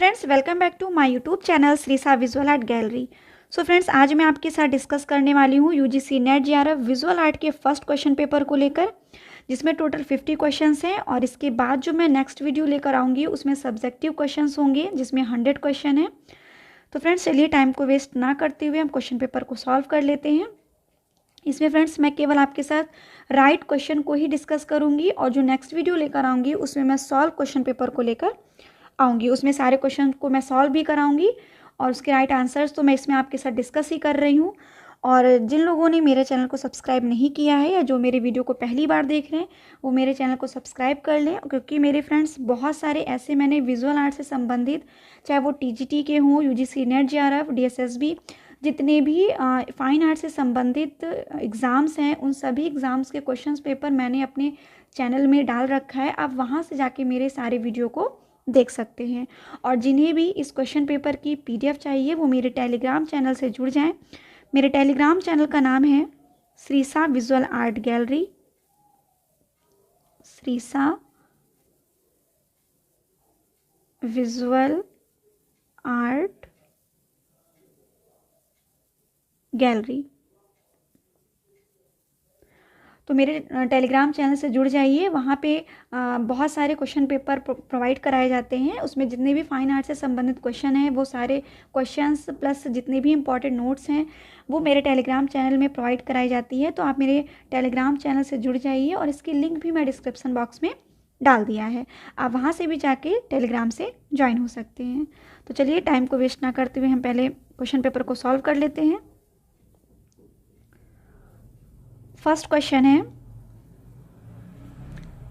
Friends, welcome back to my YouTube channel Shrisa visual art gallery. So friends, आज मैं आपके साथ डिस्कस करने वाली हूँ UGC NET JRF visual art के फर्स्ट क्वेश्चन पेपर को लेकर, जिसमें टोटल 50 क्वेश्चंस हैं। और इसके बाद जो मैं नेक्स्ट वीडियो लेकर आऊँगी उसमें सब्जेक्टिव क्वेश्चंस होंगे, जिसमें 100 क्वेश्चन है। तो फ्रेंड्स, चलिए टाइम को वेस्ट ना करते हुए हम क्वेश्चन पेपर को सॉल्व कर लेते हैं। इसमें फ्रेंड्स मैं केवल आपके साथ राइट क्वेश्चन को ही डिस्कस करूंगी, और जो नेक्स्ट वीडियो लेकर आऊँगी उसमें मैं सॉल्व क्वेश्चन पेपर को लेकर आऊँगी। उसमें सारे क्वेश्चन को मैं सॉल्व भी कराऊंगी और उसके राइट आंसर्स तो मैं इसमें आपके साथ डिस्कस ही कर रही हूँ। और जिन लोगों ने मेरे चैनल को सब्सक्राइब नहीं किया है या जो मेरे वीडियो को पहली बार देख रहे हैं वो मेरे चैनल को सब्सक्राइब कर लें, क्योंकि मेरे फ्रेंड्स बहुत सारे ऐसे मैंने विजुअल आर्ट से संबंधित, चाहे वो टीजीटी के हों, यूजीसी नेट जेआरएफ, डीएसएसबी, जितने भी फाइन आर्ट से संबंधित एग्ज़ाम्स हैं, उन सभी एग्ज़ाम्स के क्वेश्चंस पेपर मैंने अपने चैनल में डाल रखा है। आप वहाँ से जाके मेरे सारे वीडियो को देख सकते हैं। और जिन्हें भी इस क्वेश्चन पेपर की पीडीएफ चाहिए वो मेरे टेलीग्राम चैनल से जुड़ जाएं। मेरे टेलीग्राम चैनल का नाम है Shrisa visual art gallery. Shrisa visual art gallery. तो मेरे टेलीग्राम चैनल से जुड़ जाइए। वहाँ पे बहुत सारे क्वेश्चन पेपर प्रोवाइड कराए जाते हैं। उसमें जितने भी फाइन आर्ट से संबंधित क्वेश्चन हैं वो सारे क्वेश्चंस प्लस जितने भी इंपॉर्टेंट नोट्स हैं वो मेरे टेलीग्राम चैनल में प्रोवाइड कराई जाती है। तो आप मेरे टेलीग्राम चैनल से जुड़ जाइए, और इसकी लिंक भी मैं डिस्क्रिप्सन बॉक्स में डाल दिया है। आप वहाँ से भी जाके टेलीग्राम से ज्वाइन हो सकते हैं। तो चलिए टाइम को वेस्ट ना करते हुए हम पहले क्वेश्चन पेपर को सॉल्व कर लेते हैं। फर्स्ट क्वेश्चन है,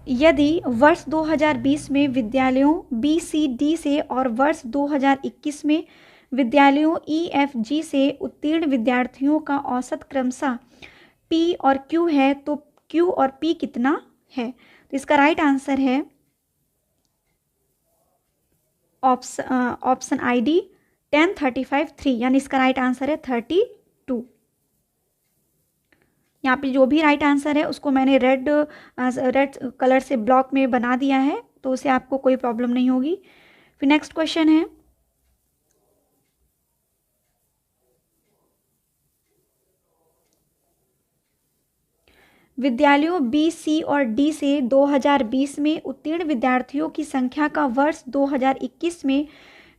यदि वर्ष 2020 में विद्यालयों BCD से और वर्ष 2021 में विद्यालयों EFG से उत्तीर्ण विद्यार्थियों का औसत क्रमशः P और Q है, तो Q और P कितना है? तो इसका राइट आंसर है ऑप्शन ID 10, 35, 3, यानी इसका राइट आंसर है 32। यहाँ पे जो भी राइट आंसर है उसको मैंने रेड कलर से ब्लॉक में बना दिया है, तो उसे आपको कोई प्रॉब्लम नहीं होगी। फिर नेक्स्ट क्वेश्चन है, विद्यालयों B, C और D से 2020 में उत्तीर्ण विद्यार्थियों की संख्या का वर्ष 2021 में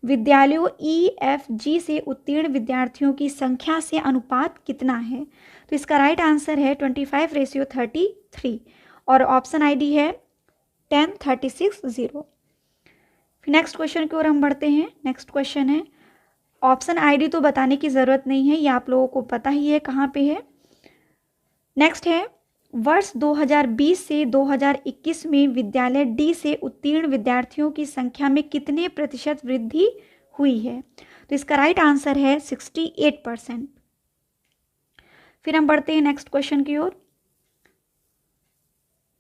विद्यालयों EFG से उत्तीर्ण विद्यार्थियों की संख्या से अनुपात कितना है? तो इसका राइट आंसर है 25:33, और ऑप्शन ID है 10, 36, 0। फिर नेक्स्ट क्वेश्चन की ओर हम बढ़ते हैं। नेक्स्ट क्वेश्चन है, ऑप्शन ID तो बताने की ज़रूरत नहीं है, ये आप लोगों को पता ही है कहाँ पे है। नेक्स्ट है, वर्ष 2020 से 2021 में विद्यालय D से उत्तीर्ण विद्यार्थियों की संख्या में कितने प्रतिशत वृद्धि हुई है? तो इसका राइट आंसर है 68%। फिर हम बढ़ते हैं नेक्स्ट क्वेश्चन की ओर।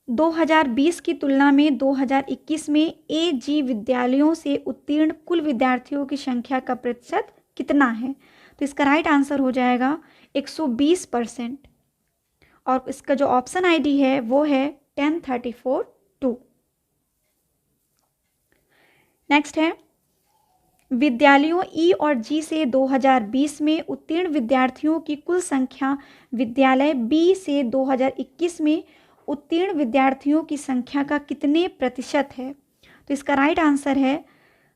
2020 की तुलना में 2021 में AG विद्यालयों से उत्तीर्ण कुल विद्यार्थियों की संख्या का प्रतिशत कितना है? तो इसका राइट आंसर हो जाएगा 120%, और इसका जो ऑप्शन ID है वो है 10, 34, 2। नेक्स्ट है, विद्यालयों E और G से 2020 में उत्तीर्ण विद्यार्थियों की कुल संख्या विद्यालय B से 2021 में उत्तीर्ण विद्यार्थियों की संख्या का कितने प्रतिशत है? तो इसका राइट आंसर है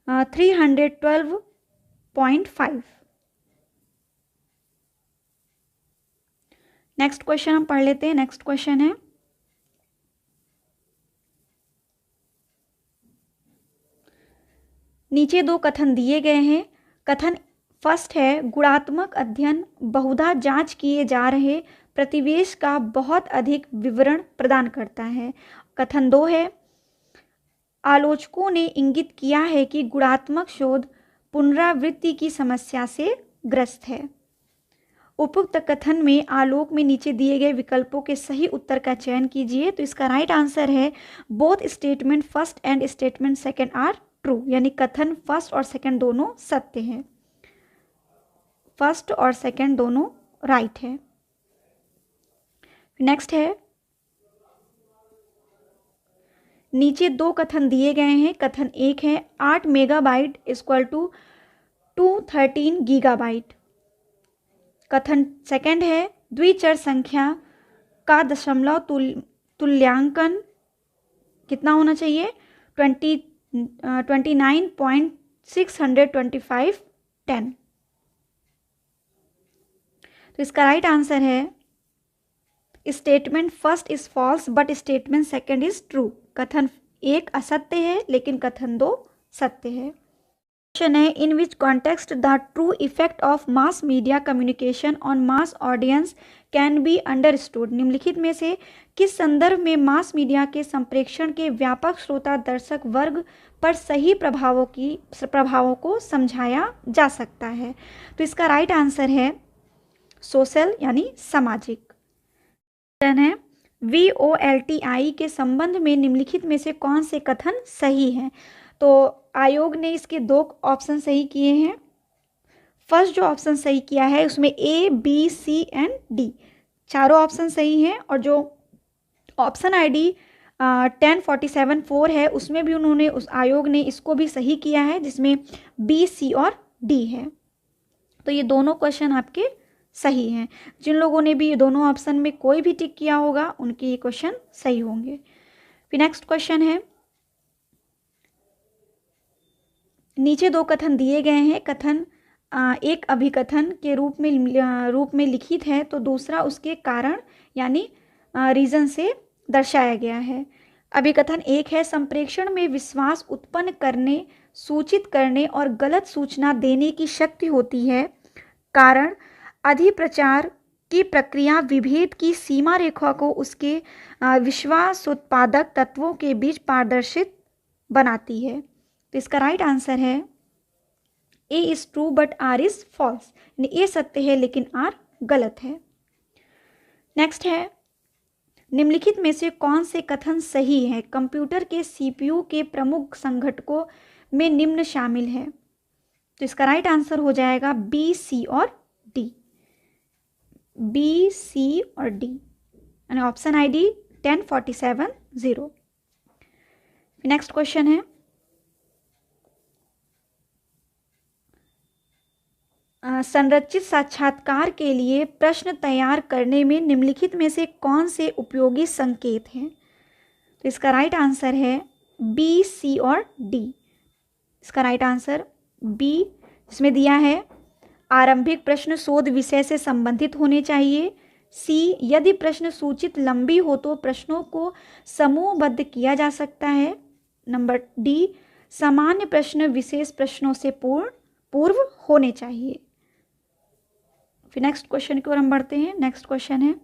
312.5। नेक्स्ट क्वेश्चन हम पढ़ लेते हैं। नेक्स्ट क्वेश्चन है, नीचे दो कथन दिए गए हैं। कथन फर्स्ट है, गुणात्मक अध्ययन बहुधा जांच किए जा रहे प्रतिवेश का बहुत अधिक विवरण प्रदान करता है। कथन 2 है, आलोचकों ने इंगित किया है कि गुणात्मक शोध पुनरावृत्ति की समस्या से ग्रस्त है। उपयुक्त कथन में आलोक में नीचे दिए गए विकल्पों के सही उत्तर का चयन कीजिए। तो इसका राइट आंसर है both statement first and statement second are true, यानी कथन फर्स्ट और सेकंड दोनों सत्य हैं। फर्स्ट और सेकंड दोनों राइट है। नेक्स्ट है, नीचे दो कथन दिए गए हैं। कथन एक है 8 मेगाबाइट इक्वल टू 213 गीगाबाइट। कथन सेकंड है द्विचर संख्या का दशमलव तुल्यांकन कितना होना चाहिए, 29.625 10। तो इसका राइट आंसर है statement first is false but statement second is true. कथन एक असत्य है लेकिन कथन दो सत्य है। क्वेश्चन है in which context the true effect of mass media communication on mass audience can be understood. निम्नलिखित में से किस संदर्भ में मास मीडिया के संप्रेषण के व्यापक श्रोता दर्शक वर्ग पर सही प्रभावों को समझाया जा सकता है। तो इसका राइट आंसर है सोशल यानी सामाजिक। है VOLTI के संबंध में निम्नलिखित में से कौन से कथन सही हैं। तो आयोग ने इसके दो ऑप्शन सही किए हैं। फर्स्ट जो ऑप्शन सही किया है उसमें A, B, C and D चारों ऑप्शन सही हैं, और जो ऑप्शन ID 1047-4 है उसमें भी उस आयोग ने इसको भी सही किया है, जिसमें B, C और D है। तो ये दोनों क्वेश्चन आपके सही हैं। जिन लोगों ने भी ये दोनों ऑप्शन में कोई भी टिक किया होगा उनके ये क्वेश्चन सही होंगे। फिर नेक्स्ट क्वेश्चन है नीचे दो कथन दिए गए हैं। कथन एक अभिकथन के रूप में लिखित है, तो दूसरा उसके कारण यानी रीजन से दर्शाया गया है। अभिकथन एक है संप्रेषण में विश्वास उत्पन्न करने, सूचित करने और गलत सूचना देने की शक्ति होती है। कारण अधिप्रचार की प्रक्रिया विभेद की सीमा रेखा को उसके विश्वासोत्पादक तत्वों के बीच पारदर्शित बनाती है। तो इसका राइट आंसर है A is true but R is false, यानी A सत्य है लेकिन R गलत है। नेक्स्ट है निम्नलिखित में से कौन से कथन सही है। कंप्यूटर के CPU के प्रमुख संघटकों में निम्न शामिल है। तो इसका राइट आंसर हो जाएगा B, C और D। B, C और D यानी ऑप्शन ID 1047-0। नेक्स्ट क्वेश्चन है संरचित साक्षात्कार के लिए प्रश्न तैयार करने में निम्नलिखित में से कौन से उपयोगी संकेत हैं। तो इसका राइट आंसर है B, C और D। इसका राइट आंसर B इसमें दिया है आरंभिक प्रश्न शोध विषय से संबंधित होने चाहिए। C यदि प्रश्न सूचित लंबी हो तो प्रश्नों को समूहबद्ध किया जा सकता है। नंबर D सामान्य प्रश्न विशेष प्रश्नों से पूर्व होने चाहिए। फिर नेक्स्ट क्वेश्चन की ओर हम बढ़ते हैं। नेक्स्ट क्वेश्चन है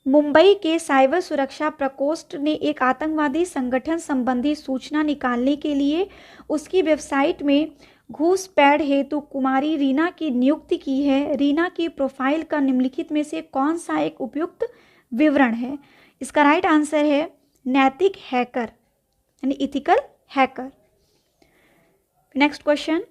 मुंबई के साइबर सुरक्षा प्रकोष्ठ ने एक आतंकवादी संगठन संबंधी सूचना निकालने के लिए उसकी वेबसाइट में घूसपैठ हेतु कुमारी रीना की नियुक्ति की है। रीना की प्रोफाइल का निम्नलिखित में से कौन सा एक उपयुक्त विवरण है। इसका राइट आंसर है नैतिक हैकर यानी इथिकल हैकर। नेक्स्ट क्वेश्चन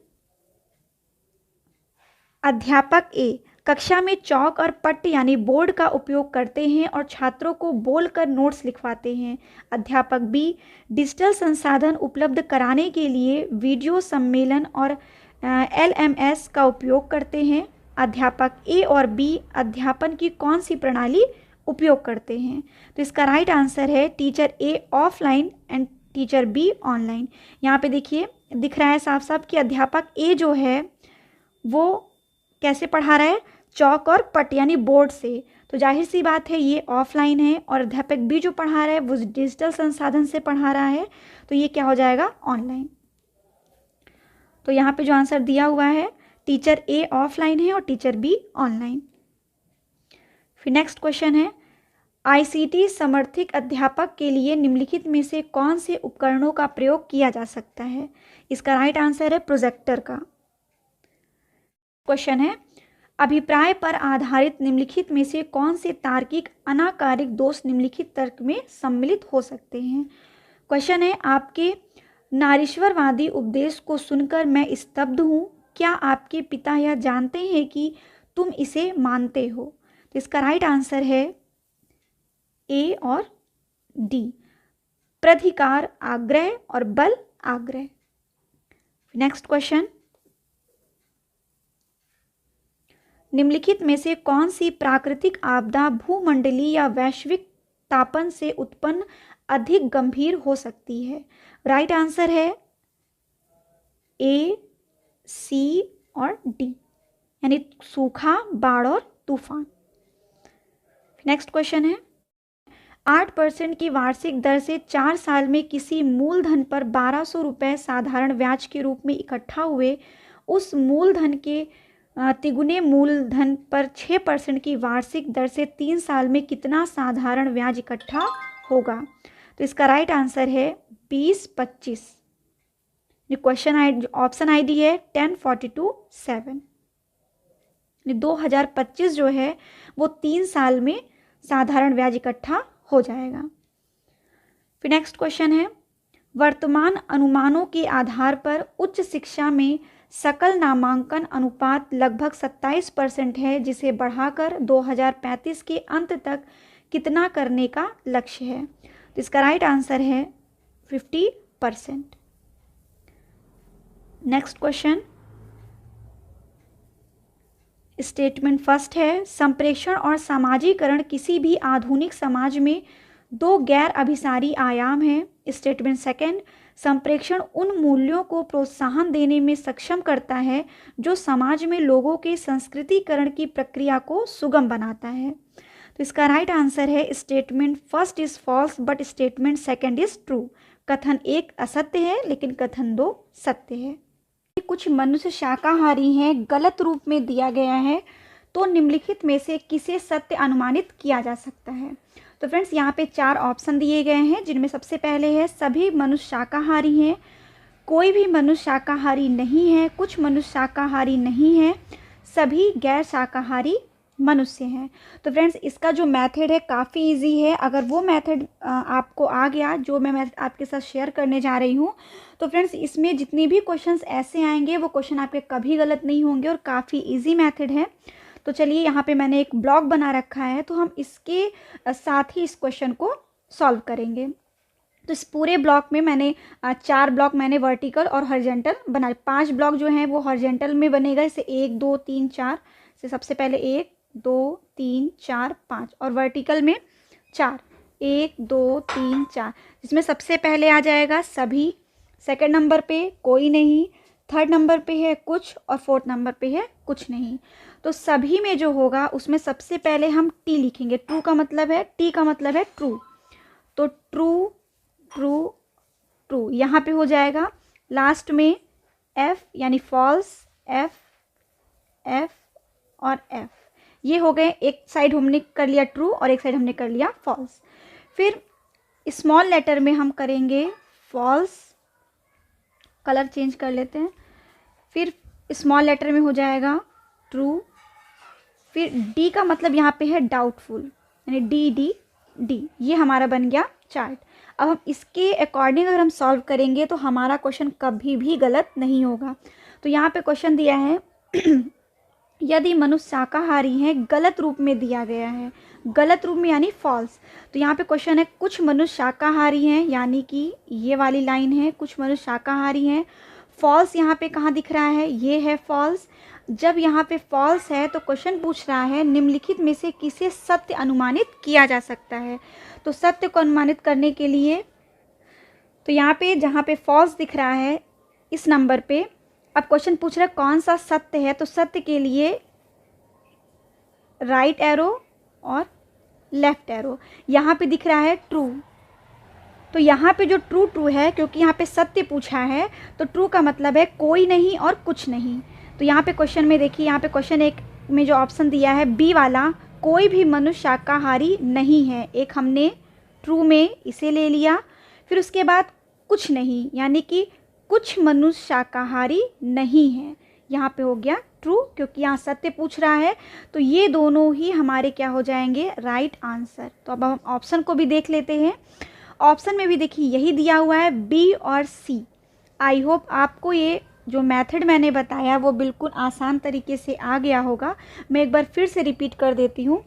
अध्यापक A कक्षा में चौक और पट्ट यानी बोर्ड का उपयोग करते हैं और छात्रों को बोलकर नोट्स लिखवाते हैं। अध्यापक B डिजिटल संसाधन उपलब्ध कराने के लिए वीडियो सम्मेलन और LMS का उपयोग करते हैं। अध्यापक A और B अध्यापन की कौन सी प्रणाली उपयोग करते हैं। तो इसका राइट आंसर है teacher A offline and teacher B online. यहाँ पे देखिए दिख रहा है साफ साफ कि अध्यापक A जो है वो कैसे पढ़ा रहा है, चौक और पट यानी बोर्ड से। तो जाहिर सी बात है ये ऑफलाइन है, और अध्यापक B जो पढ़ा रहा है वो डिजिटल संसाधन से पढ़ा रहा है, तो ये क्या हो जाएगा ऑनलाइन। तो यहाँ पे जो आंसर दिया हुआ है टीचर A ऑफलाइन है और टीचर B ऑनलाइन। फिर नेक्स्ट क्वेश्चन है ICT समर्थित अध्यापक के लिए निम्नलिखित में से कौन से उपकरणों का प्रयोग किया जा सकता है। इसका राइट आंसर है प्रोजेक्टर का। क्वेश्चन है अभिप्राय पर आधारित निम्नलिखित में से कौन से तार्किक अनाकारिक दोष निम्नलिखित तर्क में सम्मिलित हो सकते हैं। क्वेश्चन है आपके नारीश्वरवादी उपदेश को सुनकर मैं स्तब्ध हूँ, क्या आपके पिता यह जानते हैं कि तुम इसे मानते हो। तो इसका राइट आंसर है ए और डी। प्राधिकार आग्रह और बल आग्रह। नेक्स्ट क्वेश्चन, निम्नलिखित में से कौन सी प्राकृतिक आपदा भूमंडलीय या वैश्विक तापन से उत्पन्न अधिक गंभीर हो सकती है? राइट आंसर है ए, सी और डी, यानी सूखा, बाढ़ और तूफान। नेक्स्ट क्वेश्चन है, 8% की वार्षिक दर से 4 साल में किसी मूलधन पर 1200 रुपये साधारण ब्याज के रूप में इकट्ठा हुए उस मूलधन के तिगुने मूलधन पर 6% की वार्षिक दर से 3 साल में कितना साधारण ब्याज इकट्ठा होगा? तो इसका राइट आंसर है 20-25। क्वेश्चन ऑप्शन आईडी है 1042-7। 2025 जो है वो 3 साल में साधारण ब्याज इकट्ठा हो जाएगा। फिर नेक्स्ट क्वेश्चन है, वर्तमान अनुमानों के आधार पर उच्च शिक्षा में सकल नामांकन अनुपात लगभग 27% है, जिसे बढ़ाकर 2035 के अंत तक कितना करने का लक्ष्य है? तो इसका राइट आंसर है 50%। नेक्स्ट क्वेश्चन, स्टेटमेंट फर्स्ट है, संप्रेषण और सामाजिकरण किसी भी आधुनिक समाज में 2 गैर अभिसारी आयाम हैं। स्टेटमेंट सेकंड, संप्रेषण उन मूल्यों को प्रोत्साहन देने में सक्षम करता है जो समाज में लोगों के संस्कृतिकरण की प्रक्रिया को सुगम बनाता है। तो इसका राइट आंसर है statement first is false but statement second is true. कथन 1 असत्य है लेकिन कथन 2 सत्य है। कुछ मनुष्य शाकाहारी हैं गलत रूप में दिया गया है, तो निम्नलिखित में से किसे सत्य अनुमानित किया जा सकता है? तो फ्रेंड्स यहाँ पे 4 ऑप्शन दिए गए हैं, जिनमें सबसे पहले है सभी मनुष्य शाकाहारी हैं, कोई भी मनुष्य शाकाहारी नहीं है, कुछ मनुष्य शाकाहारी नहीं है, सभी गैर शाकाहारी मनुष्य हैं। तो फ्रेंड्स इसका जो मेथड है काफ़ी इजी है। अगर वो मेथड आपको आ गया जो मैं आपके साथ शेयर करने जा रही हूँ, तो फ्रेंड्स इसमें जितने भी क्वेश्चंस ऐसे आएंगे वो क्वेश्चन आपके कभी गलत नहीं होंगे और काफ़ी इजी मेथड है। तो चलिए यहाँ पे मैंने एक ब्लॉक बना रखा है, तो हम इसके साथ ही इस क्वेश्चन को सॉल्व करेंगे। तो इस पूरे ब्लॉक में मैंने 4 ब्लॉक मैंने वर्टिकल और हॉरिजॉन्टल बनाए। 5 ब्लॉक जो हैं वो हॉरिजॉन्टल में बनेगा, इसे 1 2 3 4 से सबसे पहले 1 2 3 4 5 और वर्टिकल में 4 1 2 3 4, जिसमें सबसे पहले आ जाएगा सभी, सेकंड नंबर पे कोई नहीं, थर्ड नंबर पे है कुछ और फोर्थ नंबर पे है कुछ नहीं। तो सभी में जो होगा उसमें सबसे पहले हम टी लिखेंगे। ट्रू का मतलब है, टी का मतलब है ट्रू, तो ट्रू ट्रू ट्रू यहाँ पे हो जाएगा। लास्ट में एफ यानी फॉल्स, एफ एफ और एफ, ये हो गए। एक साइड हमने कर लिया ट्रू और एक साइड हमने कर लिया फॉल्स। फिर स्मॉल लेटर में हम करेंगे फॉल्स, कलर चेंज कर लेते हैं। फिर स्मॉल लेटर में हो जाएगा ट्रू। फिर डी का मतलब यहाँ पे है डाउटफुल, यानी डी डी डी, ये हमारा बन गया चार्ट। अब हम इसके अकॉर्डिंग अगर हम सॉल्व करेंगे तो हमारा क्वेश्चन कभी भी गलत नहीं होगा। तो यहाँ पे क्वेश्चन दिया है यदि मनुष्य शाकाहारी हैं, गलत रूप में दिया गया है, गलत रूप में यानी फॉल्स। तो यहाँ पे क्वेश्चन है कुछ मनुष्य शाकाहारी हैं, यानी कि ये वाली लाइन है, कुछ मनुष्य शाकाहारी हैं। फॉल्स यहाँ पे कहाँ दिख रहा है, ये है फॉल्स। जब यहाँ पे फॉल्स है तो क्वेश्चन पूछ रहा है निम्नलिखित में से किसे सत्य अनुमानित किया जा सकता है। तो सत्य को अनुमानित करने के लिए तो यहाँ पे जहाँ पे फॉल्स दिख रहा है इस नंबर पे, अब क्वेश्चन पूछ रहा है कौन सा सत्य है, तो सत्य के लिए राइट एरो और लेफ्ट एरो। यहाँ पे दिख रहा है ट्रू, तो यहाँ पे जो ट्रू ट्रू है, क्योंकि यहाँ पे सत्य पूछा है तो ट्रू का मतलब है कोई नहीं और कुछ नहीं। तो यहाँ पे क्वेश्चन में देखिए, यहाँ पे क्वेश्चन 1 में जो ऑप्शन दिया है बी वाला, कोई भी मनुष्य शाकाहारी नहीं है, एक हमने ट्रू में इसे ले लिया। फिर उसके बाद कुछ नहीं, यानी कि कुछ मनुष्य शाकाहारी नहीं है, यहाँ पे हो गया ट्रू, क्योंकि यहाँ सत्य पूछ रहा है। तो ये दोनों ही हमारे क्या हो जाएंगे, राइट आंसर। तो अब हम ऑप्शन को भी देख लेते हैं। ऑप्शन में भी देखिए यही दिया हुआ है, बी और सी। आई होप आपको ये जो मेथड मैंने बताया वो बिल्कुल आसान तरीके से आ गया होगा। मैं एक बार फिर से रिपीट कर देती हूँ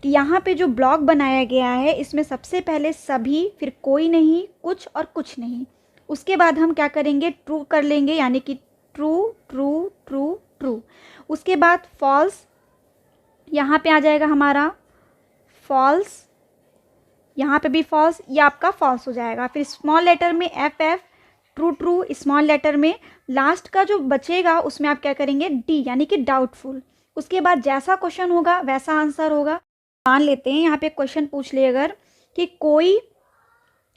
कि यहाँ पे जो ब्लॉक बनाया गया है इसमें सबसे पहले सभी, फिर कोई नहीं, कुछ और कुछ नहीं। उसके बाद हम क्या करेंगे, ट्रू कर लेंगे, यानी कि ट्रू ट्रू ट्रू ट्रू। उसके बाद फॉल्स, यहाँ पे आ जाएगा हमारा फॉल्स, यहाँ पे भी फॉल्स, ये आपका फॉल्स हो जाएगा। फिर स्मॉल लेटर में F F, true true. Small letter में लास्ट का जो बचेगा उसमें आप क्या करेंगे, डी, यानी कि डाउटफुल। उसके बाद जैसा क्वेश्चन होगा वैसा आंसर होगा। मान लेते हैं यहाँ पे क्वेश्चन पूछ ले अगर कि कोई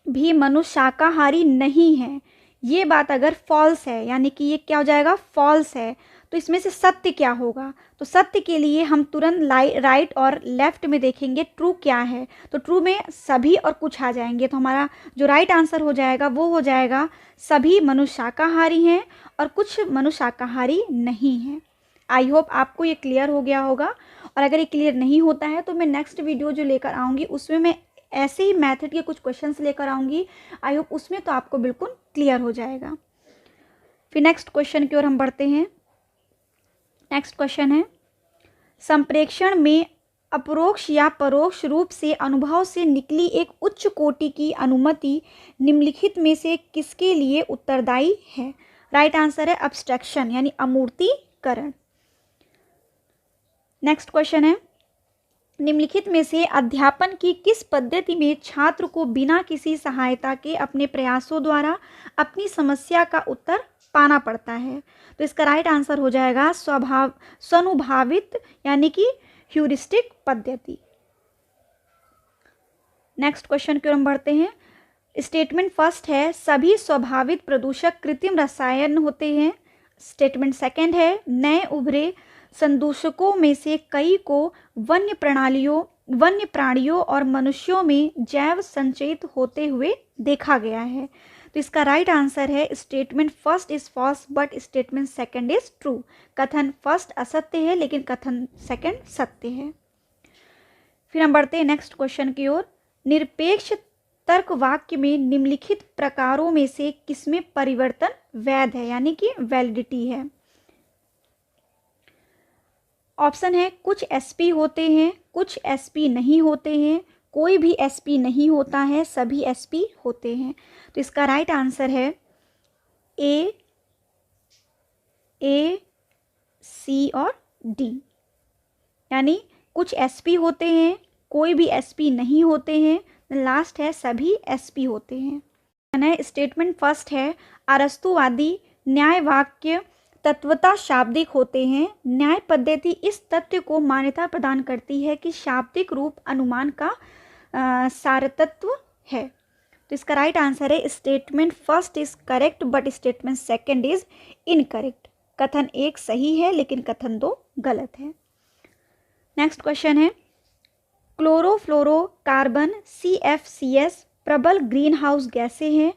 भी मनुष्य शाकाहारी नहीं है, ये बात अगर फॉल्स है, यानी कि ये क्या हो जाएगा, फॉल्स है, तो इसमें से सत्य क्या होगा। तो सत्य के लिए हम तुरंत राइट और लेफ्ट में देखेंगे ट्रू क्या है। तो ट्रू में सभी और कुछ आ जाएंगे, तो हमारा जो राइट आंसर हो जाएगा वो हो जाएगा सभी मनुष्य शाकाहारी हैं और कुछ मनुष्य शाकाहारी नहीं हैं। आई होप आपको ये क्लियर हो गया होगा, और अगर ये क्लियर नहीं होता है तो मैं नेक्स्ट वीडियो जो लेकर आऊँगी उसमें मैं ऐसे ही मेथड के कुछ क्वेश्चंस लेकर आऊँगी। आई होप उसमें तो आपको बिल्कुल क्लियर हो जाएगा। फिर नेक्स्ट क्वेश्चन की ओर हम बढ़ते हैं। नेक्स्ट क्वेश्चन है, संप्रेक्षण में अपरोक्ष या परोक्ष रूप से अनुभव से निकली एक उच्च कोटि की अनुमति निम्नलिखित में से किसके लिए उत्तरदायी है। राइट आंसर है अब्स्ट्रैक्शन, यानी अमूर्तीकरण। नेक्स्ट क्वेश्चन है, निम्नलिखित में से अध्यापन की किस पद्धति में छात्र को बिना किसी सहायता के अपने प्रयासों द्वारा अपनी समस्या का उत्तर पाना पड़ता है। तो इसका राइट आंसर हो जाएगा स्वानुभावित, यानी कि ह्यूरिस्टिक पद्धति। नेक्स्ट क्वेश्चन की ओर हम बढ़ते हैं। स्टेटमेंट फर्स्ट है, सभी स्वाभाविक प्रदूषक कृत्रिम रसायन होते हैं। स्टेटमेंट सेकंड है, नए उभरे संदूषकों में से कई को वन्य प्राणियों और मनुष्यों में जैव संचयित होते हुए देखा गया है। तो इसका राइट आंसर है statement first is false but statement second is true. कथन फर्स्ट असत्य है लेकिन कथन सेकंड सत्य है। फिर हम बढ़ते हैं नेक्स्ट क्वेश्चन की ओर। निरपेक्ष तर्क वाक्य में निम्नलिखित प्रकारों में से किसमें परिवर्तन वैध है, यानी कि वैलिडिटी है। ऑप्शन है, कुछ एसपी होते हैं, कुछ एसपी नहीं होते हैं, कोई भी एसपी नहीं होता है, सभी एसपी होते हैं। तो इसका राइट आंसर है ए, सी और डी, यानी कुछ एसपी होते हैं, कोई भी एसपी नहीं होते हैं, लास्ट है सभी एसपी होते हैं। स्टेटमेंट फर्स्ट है, अरस्तुवादी न्याय वाक्य तत्वतः शाब्दिक होते हैं। न्याय पद्धति इस तथ्य को मान्यता प्रदान करती है कि शाब्दिक रूप अनुमान का सारतत्व है। तो इसका राइट आंसर है statement first is correct but statement second is incorrect. कथन एक सही है लेकिन कथन दो गलत है। नेक्स्ट क्वेश्चन है, क्लोरोफ्लोरोकार्बन CFCS प्रबल ग्रीन हाउस गैसें हैं।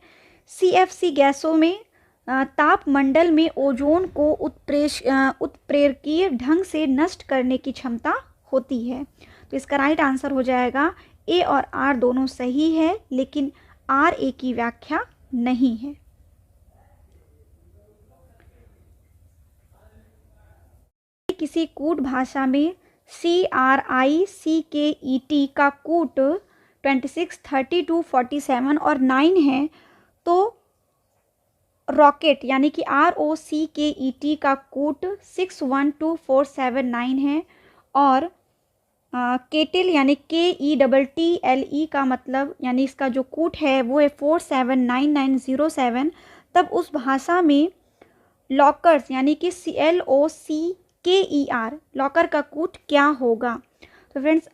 CFC गैसों में तापमंडल में ओजोन को उत्प्रेरकीय ढंग से नष्ट करने की क्षमता होती है। तो इसका राइट आंसर हो जाएगा ए और आर दोनों सही है लेकिन आर ए की व्याख्या नहीं है। किसी कूट भाषा में CRICKET का कूट 26, 32, 47 और 9 है, तो रॉकेट यानी कि ROCKET का कूट 6, 1, 2, 4, 7, 9 है, और केटल यानी KETTLE का मतलब यानी इसका जो कूट है वो है 479907। तब उस भाषा में लॉकर्स यानी कि LOCKER लॉकर का कूट क्या होगा। तो फ्रेंड्स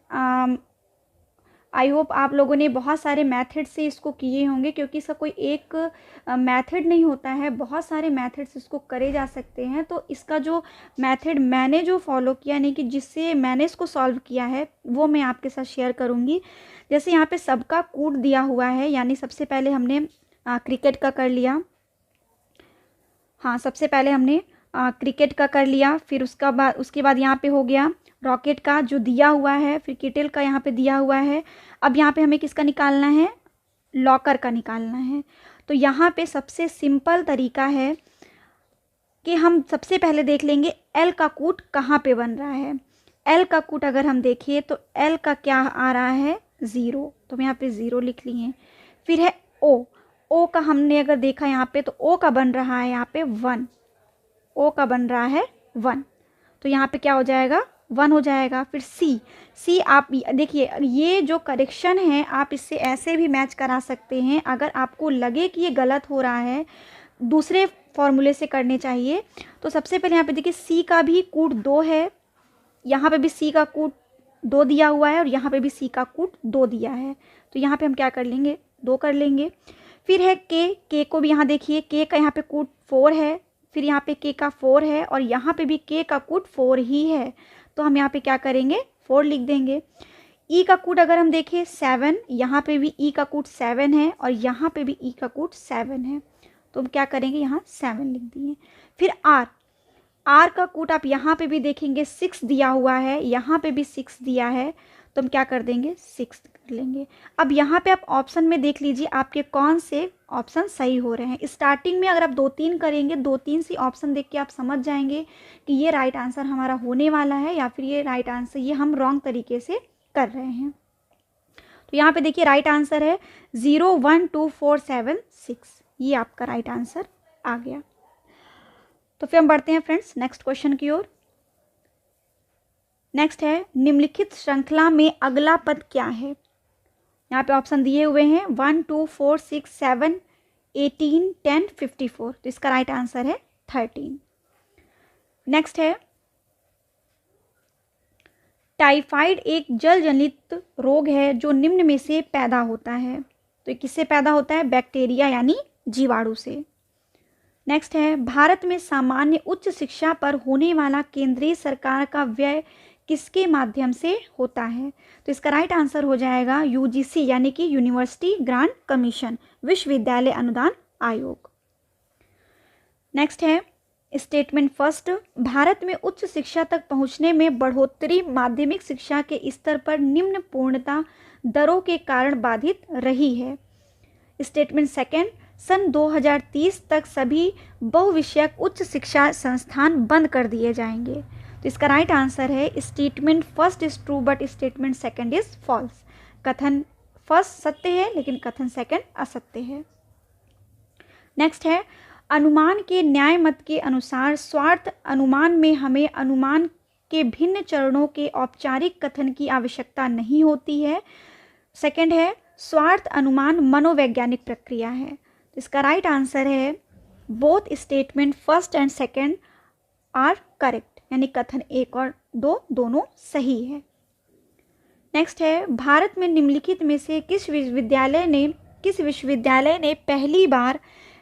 आई होप आप लोगों ने बहुत सारे मेथड से इसको किए होंगे, क्योंकि इसका कोई एक मेथड नहीं होता है, बहुत सारे मेथड्स इसको करे जा सकते हैं। तो इसका जो मेथड मैंने जो फॉलो किया, यानी कि जिससे मैंने इसको सॉल्व किया है, वो मैं आपके साथ शेयर करूँगी। जैसे यहाँ पे सबका कूट दिया हुआ है, यानी सबसे पहले हमने क्रिकेट का कर लिया। हाँ, सबसे पहले हमने क्रिकेट का कर लिया, फिर उसके बाद यहाँ पे हो गया रॉकेट का जो दिया हुआ है, फिर केटल का यहाँ पे दिया हुआ है। अब यहाँ पे हमें किसका निकालना है, लॉकर का निकालना है। तो यहाँ पे सबसे सिंपल तरीका है कि हम सबसे पहले देख लेंगे एल का कूट कहाँ पे बन रहा है। एल का कूट अगर हम देखिए तो एल का क्या आ रहा है 0, तो हम यहाँ पे 0 लिख लिए हैं। फिर है ओ, ओ का हमने अगर देखा यहाँ पे तो ओ का बन रहा है यहाँ पे 1, ओ का बन रहा है 1, तो यहाँ पे क्या हो जाएगा 1 हो जाएगा। फिर सी, सी आप देखिए ये जो करेक्शन है आप इससे ऐसे भी मैच करा सकते हैं, अगर आपको लगे कि ये गलत हो रहा है दूसरे फॉर्मूले से करने चाहिए। तो सबसे पहले यहाँ पे देखिए सी का भी कूट 2 है, यहाँ पे भी सी का कूट 2 दिया हुआ है और यहाँ पे भी सी का कूट 2 दिया है, तो यहाँ पे हम क्या कर लेंगे 2 कर लेंगे। फिर है के को भी यहाँ देखिए के का यहाँ पे कूट 4 है, फिर यहाँ पे के का 4 है और यहाँ पे भी के का कूट 4 ही है, तो हम यहाँ पे क्या करेंगे 4 लिख देंगे। ई का कूट अगर हम देखें 7, यहाँ पे भी ई का कूट 7 है और यहाँ पे भी ई का कूट 7 है, तो हम क्या करेंगे यहाँ 7 लिख दिए। फिर आर, आर का कूट आप यहाँ पे भी देखेंगे 6 दिया हुआ है, यहाँ पे भी 6 दिया है, तो हम क्या कर देंगे 6 कर लेंगे। अब यहाँ पे आप ऑप्शन में देख लीजिए आपके कौन से ऑप्शन सही हो रहे हैं। स्टार्टिंग में अगर आप 2-3 करेंगे, 2-3 सी ऑप्शन देख के आप समझ जाएंगे कि ये राइट आंसर हमारा होने वाला है या फिर ये राइट आंसर ये हम रॉन्ग तरीके से कर रहे हैं। तो यहाँ पे देखिए राइट आंसर है 0 1 2 4 7 6, ये आपका राइट आंसर आ गया। तो फिर हम बढ़ते हैं फ्रेंड्स नेक्स्ट क्वेश्चन की ओर। नेक्स्ट है निम्नलिखित श्रृंखला में अगला पद क्या है। यहाँ पे ऑप्शन दिए हुए हैं 1 2 4 6 7 18 10 54, तो इसका राइट आंसर है 13। नेक्स्ट है टाइफाइड एक जल जनित रोग है जो निम्न में से पैदा होता है, तो किससे पैदा होता है बैक्टीरिया यानी जीवाणु से। नेक्स्ट है भारत में सामान्य उच्च शिक्षा पर होने वाला केंद्रीय सरकार का व्यय किसके माध्यम से होता है, तो इसका राइट आंसर हो जाएगा यूजीसी यानी कि यूनिवर्सिटी ग्रांट कमीशन, विश्वविद्यालय अनुदान आयोग। नेक्स्ट है स्टेटमेंट फर्स्ट, भारत में उच्च शिक्षा तक पहुंचने में बढ़ोतरी माध्यमिक शिक्षा के स्तर पर निम्न पूर्णता दरों के कारण बाधित रही है। स्टेटमेंट सेकेंड, सन 2030 तक सभी बहुविषयक उच्च शिक्षा संस्थान बंद कर दिए जाएंगे, तो इसका राइट आंसर है statement first is true but statement second is false. कथन फर्स्ट सत्य है लेकिन कथन सेकेंड असत्य है। नेक्स्ट है अनुमान के न्याय मत के अनुसार स्वार्थ अनुमान में हमें अनुमान के भिन्न चरणों के औपचारिक कथन की आवश्यकता नहीं होती है। सेकेंड है स्वार्थ अनुमान मनोवैज्ञानिक प्रक्रिया है, तो इसका राइट आंसर है both statement first and second are correct, यानी कथन 1 और 2 दोनों सही है। नेक्स्ट है भारत में निम्नलिखित में से किस विश्वविद्यालय ने पहली बार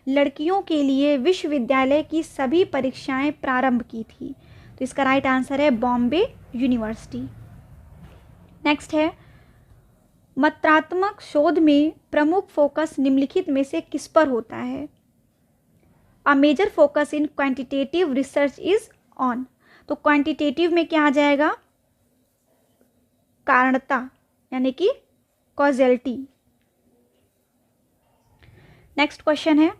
लड़कियों के लिए विश्वविद्यालय की सभी परीक्षाएं प्रारंभ की थी, तो इसका राइट आंसर है बॉम्बे यूनिवर्सिटी। नेक्स्ट है मात्रात्मक शोध में प्रमुख फोकस निम्नलिखित में से किस पर होता है। A major focus in quantitative research is on, तो क्वांटिटेटिव में क्या आ जाएगा कारणता यानी कि कॉजेलिटी। नेक्स्ट क्वेश्चन है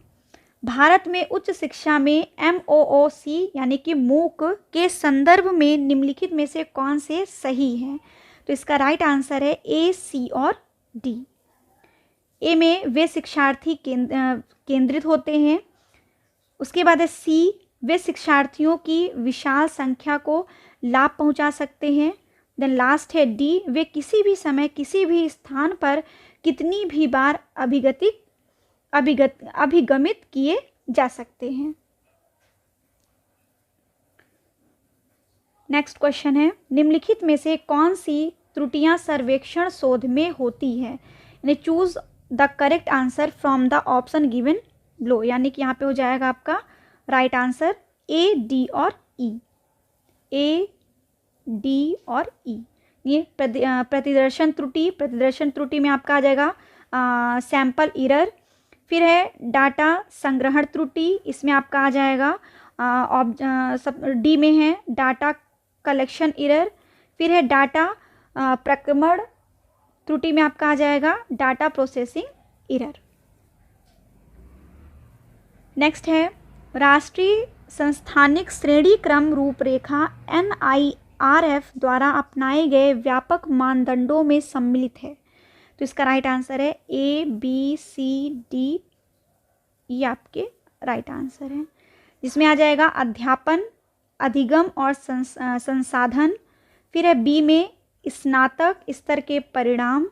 भारत में उच्च शिक्षा में MOOC यानी कि मूक के संदर्भ में निम्नलिखित में से कौन से सही हैं, तो इसका राइट आंसर है A, C और D। ए में वे शिक्षार्थी केंद्रित होते हैं, उसके बाद है C, वे शिक्षार्थियों की विशाल संख्या को लाभ पहुंचा सकते हैं। देन लास्ट है D, वे किसी भी समय किसी भी स्थान पर कितनी भी बार अभिगमित किए जा सकते हैं। नेक्स्ट क्वेश्चन है निम्नलिखित में से कौन सी त्रुटियां सर्वेक्षण शोध में होती है, यानी choose the correct answer from the option given below, यानी कि यहाँ पे हो जाएगा आपका राइट आंसर A, D और E। A, D और E ये प्रतिदर्शन त्रुटि में आपका आ जाएगा सैंपल एरर। फिर है डाटा संग्रहण त्रुटि, इसमें आपका आ जाएगा डी में है डाटा कलेक्शन एरर। फिर है डाटा प्रक्रमण त्रुटि में आपका आ जाएगा डाटा प्रोसेसिंग एरर। नेक्स्ट है राष्ट्रीय संस्थानिक श्रेणी क्रम रूपरेखा IRF द्वारा अपनाए गए व्यापक मानदंडों में सम्मिलित है? तो इसका राइट आंसर है ABCD, ये आपके राइट आंसर है, जिसमें आ जाएगा अध्यापन, अधिगम और संसाधन। फिर है बी में स्नातक स्तर के परिणाम,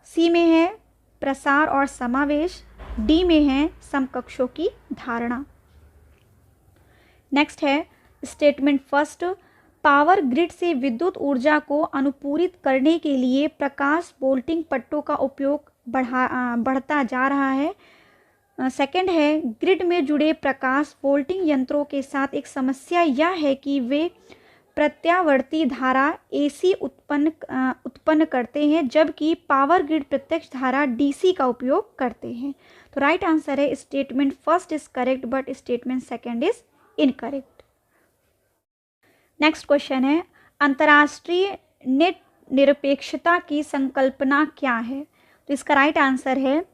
सी में है प्रसार और समावेश, डी में है समकक्षों की धारणा। नेक्स्ट है स्टेटमेंट फर्स्ट, पावर ग्रिड से विद्युत ऊर्जा को अनुपूरित करने के लिए प्रकाश वोल्टिंग पट्टों का उपयोग बढ़ता जा रहा है। सेकंड है ग्रिड में जुड़े प्रकाश वोल्टिंग यंत्रों के साथ एक समस्या यह है कि वे प्रत्यावर्ती धारा AC उत्पन्न करते हैं, जबकि पावर ग्रिड प्रत्यक्ष धारा DC का उपयोग करते हैं। तो राइट आंसर है statement first is correct but statement second is incorrect. Next question है अंतर्राष्ट्रीय नेट निरपेक्षता की संकल्पना क्या है? तो इसका राइट आंसर है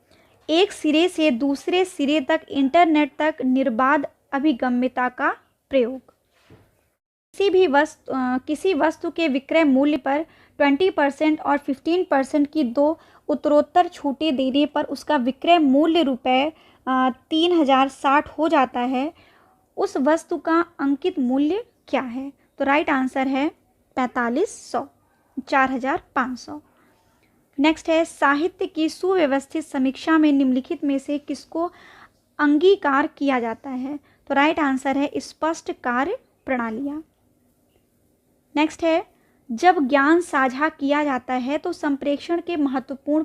एक सिरे से दूसरे सिरे तक इंटरनेट तक निर्बाध अभिगम्यता का प्रयोग। किसी वस्तु के विक्रय मूल्य पर 20% और 15% की दो उत्तरोत्तर छूटें देने पर उसका विक्रय मूल्य रुपये 3060 हो जाता है। उस वस्तु का अंकित मूल्य क्या है? तो राइट आंसर है 4500, 4500। नेक्स्ट है साहित्य की सुव्यवस्थित समीक्षा में निम्नलिखित में से किसको अंगीकार किया जाता है? तो राइट आंसर है स्पष्ट कार्य प्रणालियाँ। नेक्स्ट है जब ज्ञान साझा किया जाता है तो संप्रेषण के महत्वपूर्ण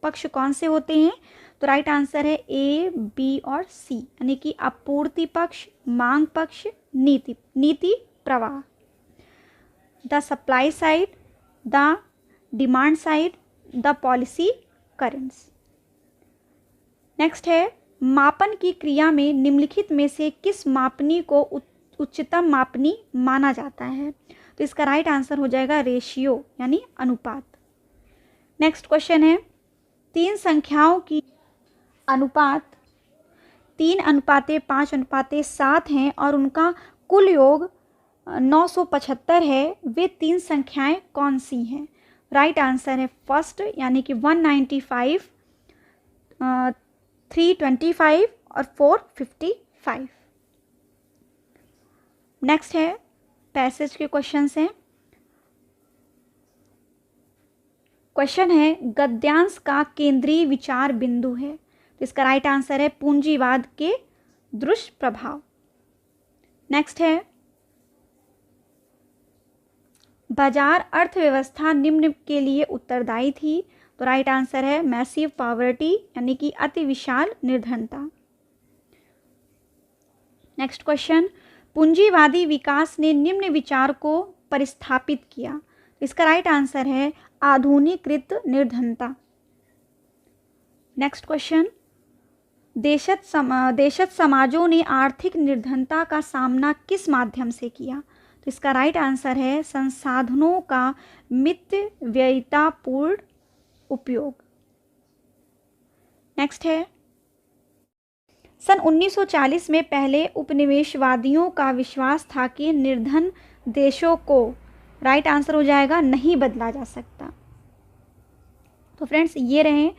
पक्ष कौन से होते हैं? तो राइट आंसर है A, B और C, यानी कि आपूर्ति पक्ष, मांग पक्ष, नीति प्रवाह। The supply side, the demand side, the policy currents. Next है मापन की क्रिया में निम्नलिखित में से किस मापनी को उच्चतम मापनी माना जाता है? तो इसका राइट आंसर हो जाएगा रेशियो, यानी अनुपात। नेक्स्ट क्वेश्चन है तीन संख्याओं की अनुपात 3:5:7 हैं और उनका कुल योग 975 है, वे तीन संख्याएं कौन सी हैं? राइट आंसर है फर्स्ट, यानी कि 195, 325 और 455। नेक्स्ट है पैसेज के क्वेश्चंस हैं। क्वेश्चन है गद्यांश का केंद्रीय विचार बिंदु है, तो इसका राइट आंसर है पूंजीवाद के दुष्प्रभाव। नेक्स्ट है बाजार अर्थव्यवस्था निम्न के लिए उत्तरदायी थी, तो राइट आंसर है मैसिव पॉवर्टी, यानी कि अति विशाल निर्धनता। नेक्स्ट क्वेश्चन पूंजीवादी विकास ने निम्न विचार को परिस्थापित किया, इसका राइट आंसर है आधुनिकृत निर्धनता। नेक्स्ट क्वेश्चन देशज समाजों ने आर्थिक निर्धनता का सामना किस माध्यम से किया? तो इसका राइट आंसर है संसाधनों का मितव्ययितापूर्ण उपयोग। नेक्स्ट है सन 1940 में पहले उपनिवेशवादियों का विश्वास था कि निर्धन देशों को, राइट आंसर हो जाएगा नहीं बदला जा सकता। तो फ्रेंड्स ये रहे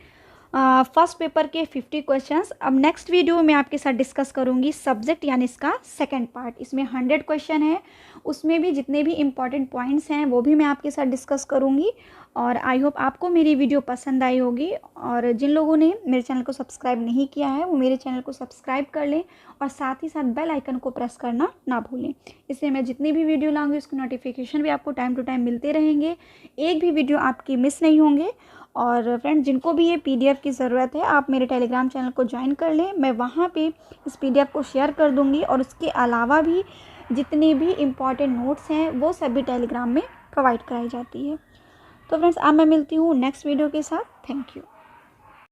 फर्स्ट पेपर के 50 क्वेश्चंस। अब नेक्स्ट वीडियो में आपके साथ डिस्कस करूंगी सब्जेक्ट, यानी इसका सेकंड पार्ट। इसमें 100 क्वेश्चन है, उसमें भी जितने भी इंपॉर्टेंट पॉइंट्स हैं वो भी मैं आपके साथ डिस्कस करूंगी। और आई होप आपको मेरी वीडियो पसंद आई होगी। और जिन लोगों ने मेरे चैनल को सब्सक्राइब नहीं किया है वो मेरे चैनल को सब्सक्राइब कर लें और साथ ही साथ बेल आइकन को प्रेस करना ना भूलें। इससे मैं जितनी भी वीडियो लाऊंगी उसके नोटिफिकेशन भी आपको टाइम टू टाइम मिलते रहेंगे, एक भी वीडियो आपकी मिस नहीं होंगे। और फ्रेंड्स जिनको भी ये PDF की ज़रूरत है आप मेरे टेलीग्राम चैनल को ज्वाइन कर लें, मैं वहाँ पे इस PDF को शेयर कर दूँगी। और उसके अलावा भी जितनी भी इम्पॉर्टेंट नोट्स हैं वो सभी टेलीग्राम में प्रोवाइड कराई जाती है। तो फ्रेंड्स अब मैं मिलती हूँ नेक्स्ट वीडियो के साथ। Thank you.